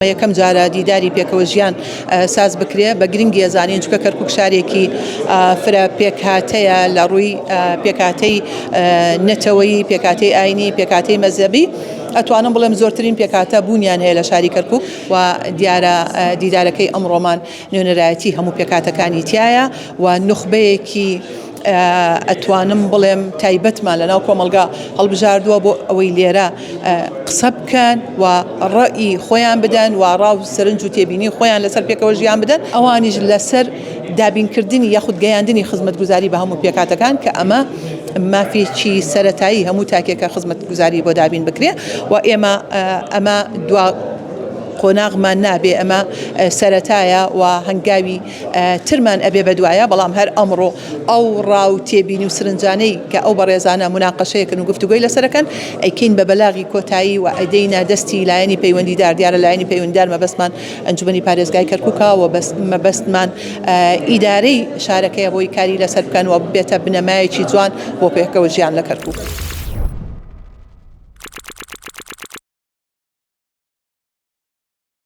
یەکەم جارە دیداری پێکەوە ژیان ساز بکرێ بە گرنگی ئەزانین چونکە کەرکووک شارێکی فرە پێکهاتەیە لە ڕووی پێکهاتەی نەتەوەیی، پێکهاتەی ئاینی، پێکهاتەی مەزهبی. ئەتوانم بڵێم زۆرترین پێکهاتە بوونیان هەیە لە شاری کەرکووک و دیارە دیدارەکەی ئەمڕۆمان نوێنەرایەتی هەموو پێکهاتەکانی تایە و نوخبەیەکی ئەتوانم بڵێم تایبەتمان لەناو کۆمەلگا هەڵبژاردووە بۆ ئەوەی لێرە قسە بکەن و ڕەئی خۆیان بدەن و ڕاو سەرنج و تێبینی خۆیان لەسەر پێکەوە ژیان بدەن، ئەوانیش لەسەر دابینکردنی یاخود گەیاندنی خزمەتگوزاری بە هەموو پێکهاتەکان کە ئەمە مافێکی سەرەتایی هەموو تاکێکە خزمەتگوزاری بۆ دابین بکرێ و ئێمە ئەمە دوا قۆناغمان نابێ، ئەمە سەرەتایە و هەنگاوی ترمان ئەبێ بەدوایە، بەڵام هەر ئەمڕۆ ئەو ڕاو تێبینی و سرنجانەی کە ئەو بەڕێزانە مناقەشەیەکن و گفتوگۆی لەسەرەکەن ئەیکەین بە بەلاغی کۆتایی و ئەدەینە دەستی لایەنی پەیوەندیدار. دیارە لایەنی پەیوەندیدار مەبەستمان ئەنجومەنی پارێزگای کەرکووکە و مەبەستمان ئیدارەی شارەکەیە بۆی کاری لەسەر بکەن و بێتە بنەمایەکی جوان بۆ پێکەوە ژیان لە کەرکووک.